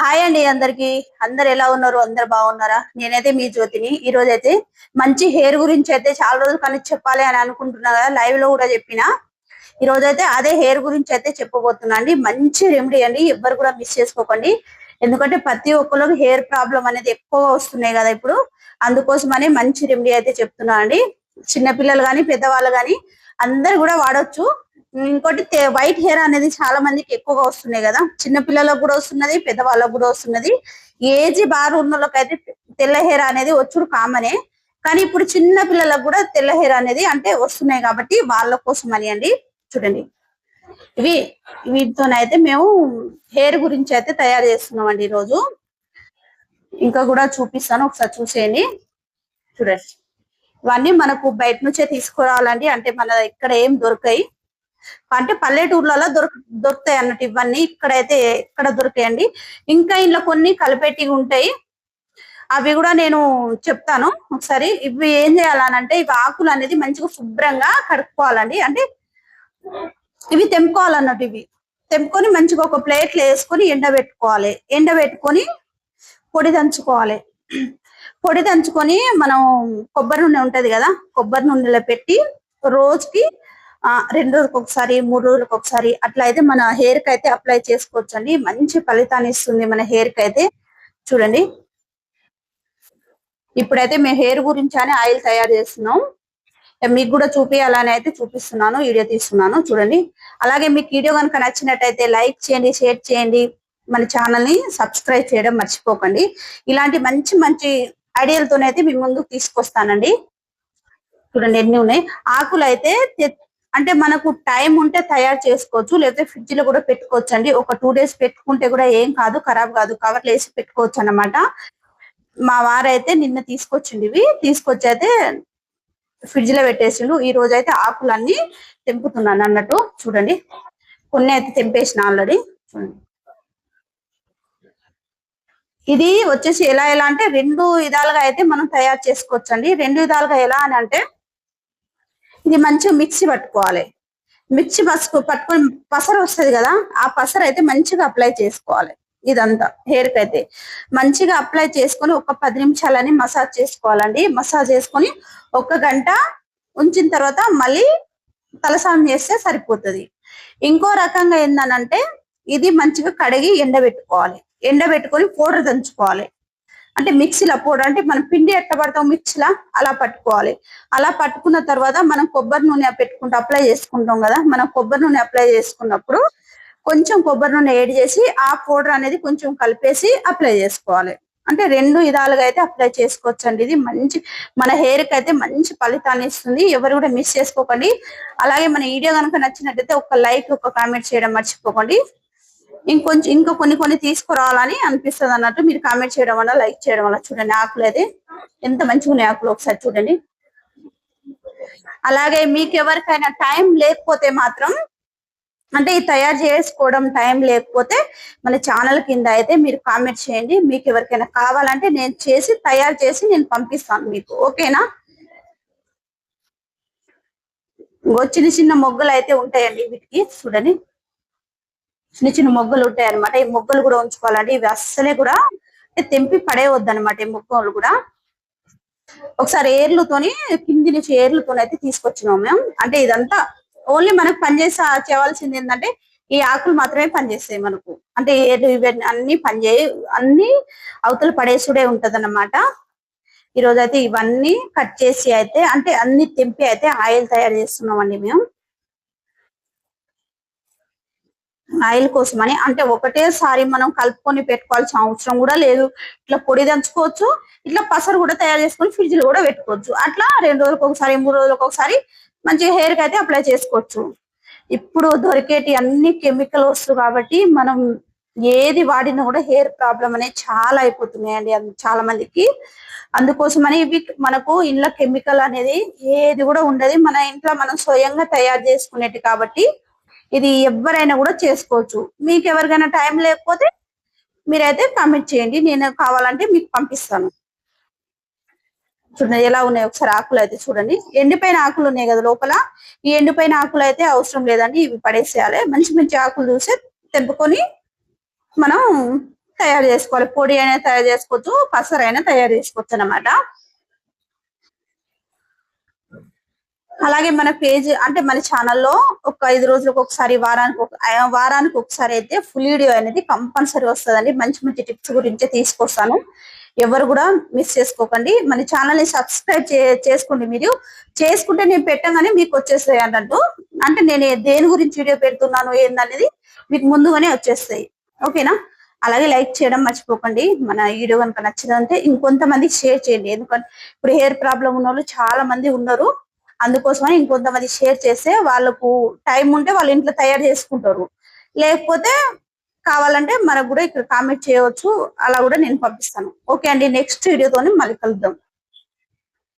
Hi అండి అందరికి. అందరు ఎలా ఉన్నారు? అందరు బాగున్నారా? నేనైతే మీ జ్యోతిని. ఈ రోజు అయితే మంచి హెయిర్ గురించి అయితే చాలా రోజులు కానీ చెప్పాలి అని అనుకుంటున్నా కదా, లైవ్ లో కూడా చెప్పిన. ఈ రోజు అయితే అదే హెయిర్ గురించి అయితే చెప్పబోతున్నా అండి. మంచి రెమెడీ అండి, ఎవ్వరు కూడా మిస్ చేసుకోకండి. ఎందుకంటే ప్రతి ఒక్కరికి హెయిర్ ప్రాబ్లం అనేది ఎక్కువగా వస్తున్నాయి కదా ఇప్పుడు. అందుకోసమని మంచి రెమెడీ అయితే చెప్తున్నా అండి. చిన్నపిల్లలు కానీ పెద్దవాళ్ళు కానీ అందరు కూడా వాడొచ్చు. ఇంకోటి వైట్ హెయిర్ అనేది చాలా మందికి ఎక్కువగా వస్తున్నాయి కదా, చిన్న పిల్లలకు కూడా వస్తున్నది, పెద్దవాళ్ళకు కూడా వస్తున్నది. ఏజ్ బార్ ఉన్న వాళ్ళకైతే తెల్ల హెయిర్ అనేది వచ్చుడు కామనే. కానీ ఇప్పుడు చిన్న పిల్లలకు కూడా తెల్ల హెయిర్ అనేది అంటే వస్తున్నాయి కాబట్టి వాళ్ళ కోసం అని అండి. చూడండి, ఇవి వీటితోనైతే మేము హెయిర్ గురించి అయితే తయారు చేస్తున్నాం అండి ఈరోజు. ఇంకా కూడా చూపిస్తాను, ఒకసారి చూసేయండి. చూడండి, ఇవన్నీ మనకు బయట నుంచే తీసుకురావాలండి. అంటే మన ఇక్కడ ఏం దొరకాయి, అంటే పల్లెటూర్లలో దొరుకుతాయి అన్నట్టు. ఇవన్నీ ఇక్కడైతే ఎక్కడ దొరికాయండి. ఇంకా ఇంట్లో కొన్ని కలిపెట్టి ఉంటాయి, అవి కూడా నేను చెప్తాను ఒకసారి. ఇవి ఏం చేయాలనంటే, ఇవి ఆకులు అనేది మంచిగా శుభ్రంగా కడుక్కోవాలండి. అంటే ఇవి తెంపుకోవాలన్నట్టు. ఇవి తెంపుకొని మంచిగా ఒక ప్లేట్లో వేసుకొని ఎండబెట్టుకోవాలి. ఎండబెట్టుకొని పొడి దంచుకోవాలి. పొడి దంచుకొని మనం కొబ్బరి నూనె ఉంటది కదా, కొబ్బరి నూనెలో పెట్టి రోజుకి 2 రోజులకు ఒకసారి, 3 రోజులకు ఒకసారి అట్లా అయితే మన హెయిర్ కి అయితే అప్లై చేసుకోవచ్చు అండి. మంచి ఫలితాన్ని ఇస్తుంది మన హెయిర్ కి అయితే. చూడండి, ఇప్పుడైతే మేము హెయిర్ గురించి అని ఆయిల్ తయారు చేస్తున్నాం. మీకు కూడా చూపించాలని అయితే చూపిస్తున్నాను, వీడియో తీస్తున్నాను. చూడండి, అలాగే మీకు వీడియో కనుక నచ్చినట్టయితే లైక్ చేయండి, షేర్ చేయండి, మన ఛానల్ ని సబ్స్క్రైబ్ చేయడం మర్చిపోకండి. ఇలాంటి మంచి మంచి ఐడియాలతోనైతే మీ ముందుకు తీసుకొస్తానండి. చూడండి ఎన్ని ఉన్నాయి ఆకులు అయితే. అంటే మనకు టైం ఉంటే తయారు చేసుకోవచ్చు, లేకపోతే ఫ్రిడ్జ్ లో కూడా పెట్టుకోవచ్చు అండి. ఒక 2 డేస్ పెట్టుకుంటే కూడా ఏం కాదు, ఖరాబ్ కాదు. కవర్లు వేసి పెట్టుకోవచ్చు అన్నమాట. మా వారైతే నిన్న తీసుకొచ్చిండు, ఇవి తీసుకొచ్చి అయితే ఫ్రిడ్జ్ లో పెట్టేసిండు. ఈ రోజు అయితే ఆకులన్నీ తెంపుతున్నాను అన్నట్టు. చూడండి, కొన్ని అయితే తెంపేసిన ఆల్రెడీ. చూడండి, ఇది వచ్చేసి ఎలా అంటే 2 విధాలుగా అయితే మనం తయారు చేసుకోవచ్చు అండి. 2 విధాలుగా ఎలా అని అంటే, ఇది మంచిగా మిక్సీ పట్టుకోవాలి. మిక్సీ పట్టుకొని పసరు వస్తుంది కదా, ఆ పసరు అయితే మంచిగా అప్లై చేసుకోవాలి. ఇదంతా హెయిర్ కి అయితే మంచిగా అప్లై చేసుకొని ఒక 10 నిమిషాలని మసాజ్ చేసుకోవాలండి. మసాజ్ చేసుకొని 1 గంట ఉంచిన తర్వాత మళ్ళీ తలస్నానం చేస్తే సరిపోతుంది. ఇంకో రకంగా ఏందనంటే, ఇది మంచిగా కడిగి ఎండబెట్టుకోవాలి. ఎండబెట్టుకొని పౌడర్ దంచుకోవాలి. అంటే మిక్సీలో పౌడర్, అంటే మనం పిండి ఎట్ట పడతాం మిక్సీలా అలా పట్టుకోవాలి. అలా పట్టుకున్న తర్వాత మనం కొబ్బరి నూనె అప్లై చేసుకుంటాం కదా, మనం కొబ్బరి నూనె అప్లై చేసుకున్నప్పుడు కొంచెం కొబ్బరి నూనె యాడ్ చేసి ఆ పౌడర్ అనేది కొంచెం కలిపేసి అప్లై చేసుకోవాలి. అంటే 2 విధాలుగా అయితే అప్లై చేసుకోవచ్చు అండి. ఇది మంచి మన హెయిర్ కి అయితే మంచి ఫలితాన్ని ఇస్తుంది. ఎవరు కూడా మిస్ చేసుకోకండి. అలాగే మన వీడియో కనుక నచ్చినట్టయితే ఒక లైక్, ఒక కామెంట్ చేయడం మర్చిపోకండి. ఇంకా కొన్ని తీసుకురావాలని అనిపిస్తుంది అన్నట్టు. మీరు కామెంట్ చేయడం వల్ల, లైక్ చేయడం వల్ల. చూడండి, ఆకులు అయితే ఎంత మంచిగా ఉన్నాయి ఆకులు, ఒకసారి చూడండి. అలాగే మీకు ఎవరికైనా టైం లేకపోతే మాత్రం, అంటే ఇది తయారు చేసుకోవడం టైం లేకపోతే మన ఛానల్ కింద అయితే మీరు కామెంట్ చేయండి. మీకు ఎవరికైనా కావాలంటే నేను తయారు చేసి నేను పంపిస్తాను మీకు, ఓకేనా? చిన్న చిన్న మొగ్గలు అయితే ఉంటాయండి వీటికి. చూడండి, చిన్న చిన్న మొగ్గలు ఉంటాయి అనమాట. ఈ మొగ్గలు కూడా ఉంచుకోవాలండి. ఇవి అస్సలే కూడా తెంపి పడేయవద్దు అనమాట. ఈ మొగ్గలు కూడా ఒకసారి ఏర్లతోని, కింది నుంచి ఏర్లతోని అయితే తీసుకొచ్చినాం మేము. అంటే ఇదంతా ఓన్లీ మనకు చేయవలసింది ఏంటంటే, ఈ ఆకులు మాత్రమే పనిచేస్తాయి మనకు. అంటే ఏర్లు ఇవన్నీ అన్ని పనిచేయ, అన్ని అవతల పడేసుడే ఉంటది అన్నమాట. ఈ రోజు అయితే ఇవన్నీ కట్ చేసి అయితే, అంటే అన్ని తెంపి అయితే ఆయిల్ తయారు చేస్తున్నామండి మేము. ఆయిల్ కోసమని అంటే ఒకటేసారి మనం కలుపుకొని పెట్టుకోవాల్సిన అవసరం కూడా లేదు. ఇట్లా పొడి దంచుకోవచ్చు, ఇట్లా పసరు కూడా తయారు చేసుకొని ఫ్రిడ్జ్ లో కూడా పెట్టుకోవచ్చు. అట్లా 2 రోజులకు ఒకసారి, 3 రోజులకు ఒకసారి మంచిగా హెయిర్ కి అయితే అప్లై చేసుకోవచ్చు. ఇప్పుడు దొరికేటి అన్ని కెమికల్ వస్తుంది కాబట్టి మనం ఏది వాడినా కూడా హెయిర్ ప్రాబ్లం అనేది చాలా అయిపోతున్నాయండి చాలా మందికి. అందుకోసమని ఇవి మనకు ఇంట్లో కెమికల్ అనేది ఏది కూడా ఉండదు. మన ఇంట్లో మనం స్వయంగా తయారు చేసుకునేది కాబట్టి ఇది ఎవరైనా కూడా చేసుకోవచ్చు. మీకు ఎవరికైనా టైం లేకపోతే మీరైతే కామెంట్ చేయండి, నేను కావాలంటే మీకు పంపిస్తాను. చూడండి ఎలా ఉన్నాయి ఒకసారి ఆకులు అయితే. చూడండి, ఎండిపోయిన ఆకులు ఉన్నాయి కదా లోపల. ఈ ఎండిపోయిన ఆకులు అయితే అవసరం లేదండి, ఇవి పడేసేయాలి. మంచి మంచి ఆకులు చూసి తెంపుకొని మనం తయారు చేసుకోవాలి. పొడి అయినా తయారు చేసుకోవచ్చు, పసరైనా తయారు చేసుకోవచ్చు అన్నమాట. అలాగే మన పేజ్ అంటే మన ఛానల్లో ఒక 5 రోజులకు ఒకసారి, వారానికి ఒకసారి అయితే ఫుల్ వీడియో అనేది కంపల్సరీ వస్తుందండి. మంచి మంచి టిప్స్ గురించి తీసుకొస్తాను. ఎవరు కూడా మిస్ చేసుకోకండి. మన ఛానల్ ని సబ్స్క్రైబ్ చేసుకోండి. మీరు చేసుకుంటే నేను పెట్టగానే మీకు వచ్చేస్తాయి అన్నట్టు. అంటే నేను దేని గురించి వీడియో పెడుతున్నాను ఏందనేది మీకు ముందుగానే వచ్చేస్తాయి. ఓకేనా? అలాగే లైక్ చేయడం మర్చిపోకండి. మన వీడియో కనుక నచ్చినంటే ఇంకొంతమందికి షేర్ చేయండి. ఎందుకంటే ఇప్పుడు హెయిర్ ప్రాబ్లం ఉన్న వాళ్ళు చాలా మంది ఉన్నారు. అందుకోసమని ఇంకొంతమంది షేర్ చేస్తే వాళ్ళకు టైం ఉంటే వాళ్ళ ఇంట్లో తయారు చేసుకుంటారు. లేకపోతే కావాలంటే మనకు కూడా ఇక్కడ కామెంట్ చేయవచ్చు. అలా కూడా నేను పంపిస్తాను. ఓకే అండి, నెక్స్ట్ వీడియోతోని మళ్ళీ కలుద్దాం.